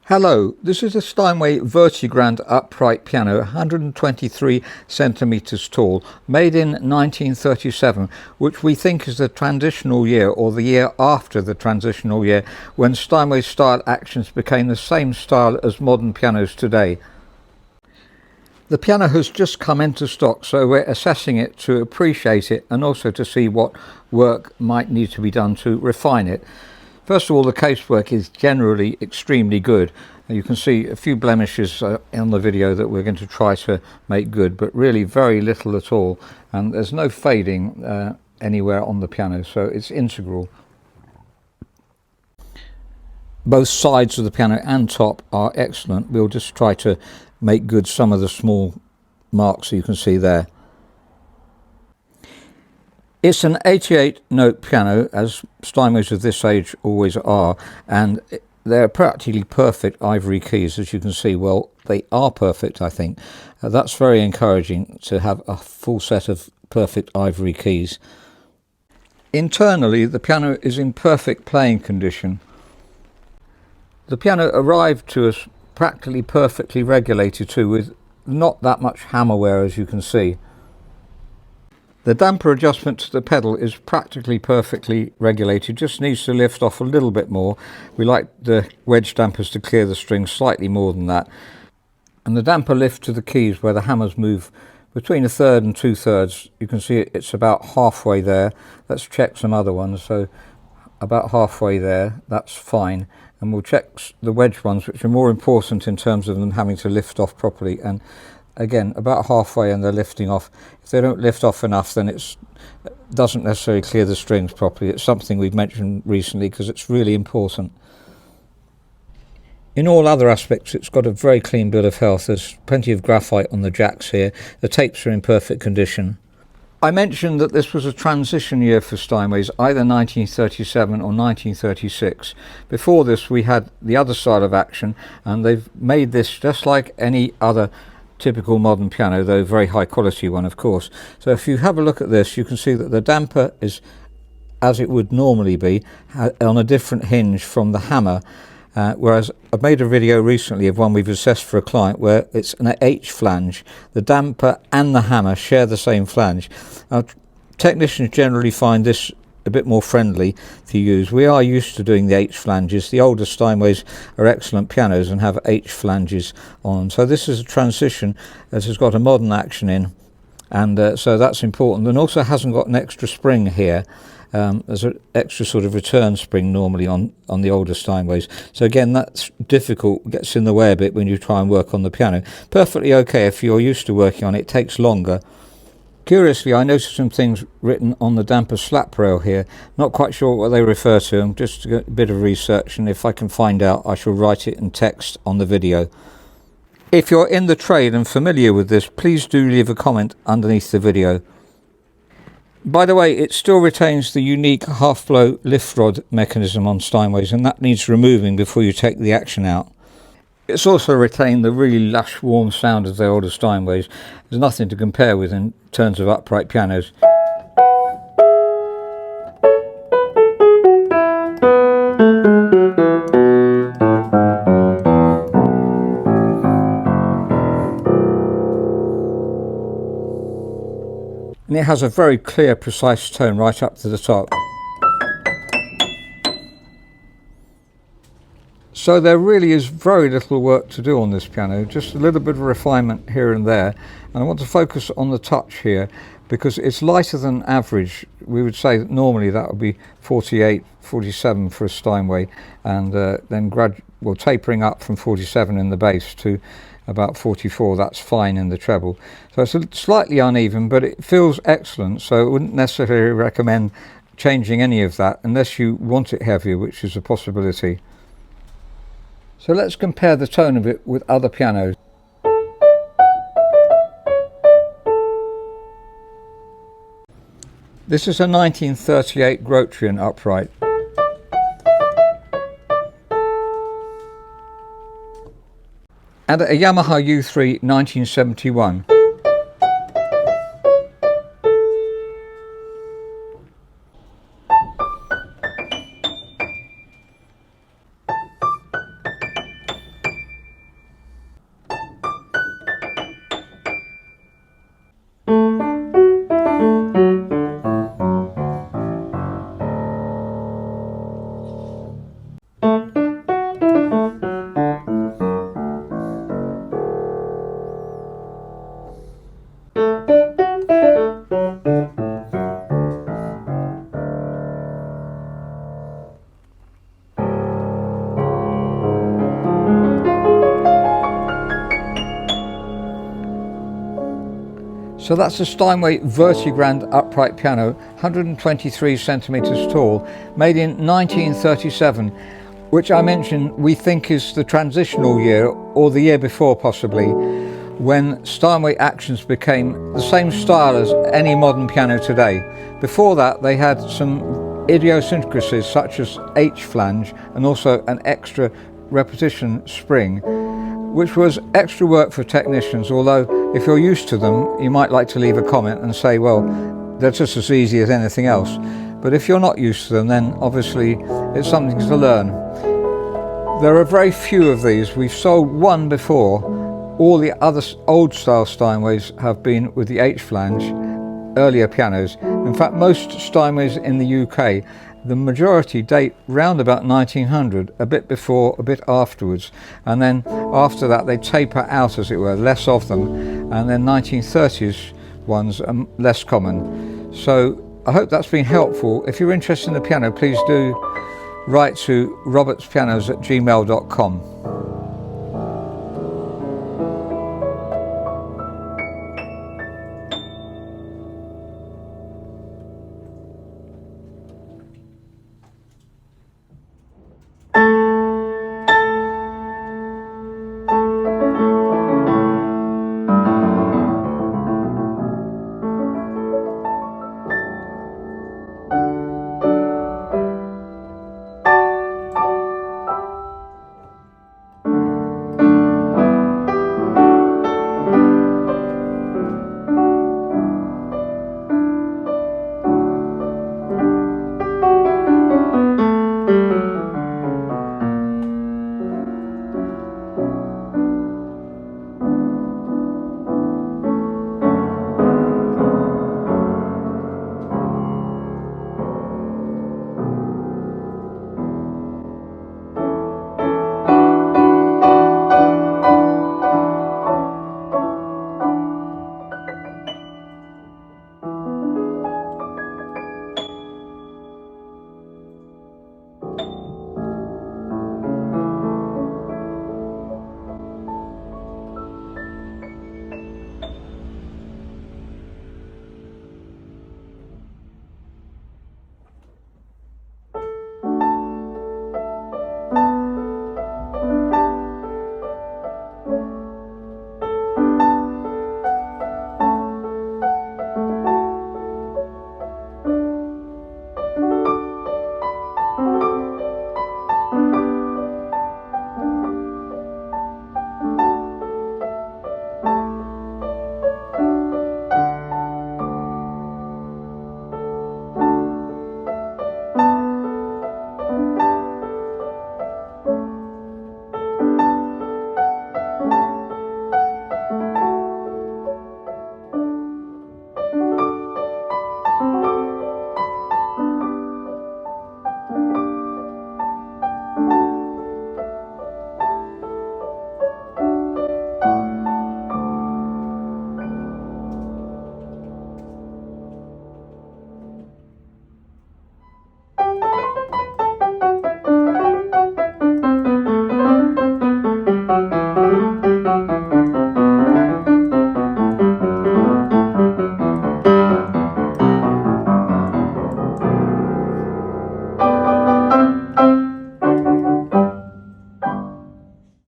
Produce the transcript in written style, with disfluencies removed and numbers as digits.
Hello, this is a Steinway Vertigrand upright piano, 123 centimeters tall, made in 1937, which we think is the transitional year, or the year after the transitional year, when Steinway style actions became the same style as modern pianos today. The piano has just come into stock, so we're assessing it to appreciate it and also to see what work might need to be done to refine it. First of all, the casework is generally extremely good. You can see a few blemishes on the video that we're going to try to make good, but really very little at all. And there's no fading anywhere on the piano, so it's integral. Both sides of the piano and top are excellent. We'll just try to make good some of the small marks you can see there. It's an 88 note piano, as Steinways of this age always are, and they're practically perfect ivory keys, as you can see. Well, they are perfect, I think. That's very encouraging to have a full set of perfect ivory keys. Internally, the piano is in perfect playing condition. The piano arrived to us practically perfectly regulated too, with not that much hammer wear, as you can see. The damper adjustment to the pedal is practically perfectly regulated, just needs to lift off a little bit more. We like the wedge dampers to clear the strings slightly more than that. And the damper lift to the keys, where the hammers move between 1/3 and 2/3, you can see it's about halfway there. Let's check some other ones. So about halfway there, that's fine. And we'll check the wedge ones, which are more important in terms of them having to lift off properly. And again, about halfway and they're lifting off. If they don't lift off enough, then it doesn't necessarily clear the strings properly. It's something we've mentioned recently because it's really important. In all other aspects, it's got a very clean bill of health. There's plenty of graphite on the jacks here. The tapes are in perfect condition. I mentioned that this was a transition year for Steinways, either 1937 or 1936. Before this, we had the other side of action, and they've made this just like any other typical modern piano, though very high quality one, of course. So if you have a look at this, you can see that the damper is as it would normally be, on a different hinge from the hammer, whereas I've made a video recently of one we've assessed for a client where it's an H flange. The damper and the hammer share the same flange. Technicians generally find this a bit more friendly to use. We are used to doing the H flanges. The older Steinways are excellent pianos and have H flanges on. So this is a transition that has got a modern action in, and so that's important, and also hasn't got an extra spring here. There's an extra sort of return spring normally on the older Steinways. So again, that's difficult, gets in the way a bit when you try and work on the piano. Perfectly okay if you're used to working on it, it takes longer. Curiously, I noticed some things written on the damper slap rail here. Not quite sure what they refer to. I'm just a bit of research, and if I can find out, I shall write it in text on the video. If you're in the trade and familiar with this, please do leave a comment underneath the video. By the way, it still retains the unique half-blow lift rod mechanism on Steinways, and that needs removing before you take the action out. It's also retained the really lush, warm sound of the older Steinways. There's nothing to compare with in terms of upright pianos. And it has a very clear, precise tone right up to the top. So there really is very little work to do on this piano, just a little bit of refinement here and there. And I want to focus on the touch here because it's lighter than average. We would say that normally that would be 48, 47 for a Steinway, and then tapering up from 47 in the bass to about 44, that's fine in the treble. So it's slightly uneven, but it feels excellent, so I wouldn't necessarily recommend changing any of that unless you want it heavier, which is a possibility. So let's compare the tone of it with other pianos. This is a 1938 Grotrian upright. And a Yamaha U3 1971. So that's a Steinway Vertigrand upright piano, 123 centimetres tall, made in 1937, which I mentioned we think is the transitional year, or the year before possibly, when Steinway actions became the same style as any modern piano today. Before that they had some idiosyncrasies such as H flange and also an extra repetition spring, which was extra work for technicians, although if you're used to them you might like to leave a comment and say, well, they're just as easy as anything else. But if you're not used to them, then obviously it's something to learn. There are very few of these. We've sold one before. All the other old style Steinways have been with the H flange, earlier pianos. In fact, most Steinways in the UK, the majority date round about 1900, a bit before, a bit afterwards, and then after that they taper out, as it were, less of them, and then 1930s ones are less common. So I hope that's been helpful. If you're interested in the piano, please do write to robertspianos@gmail.com.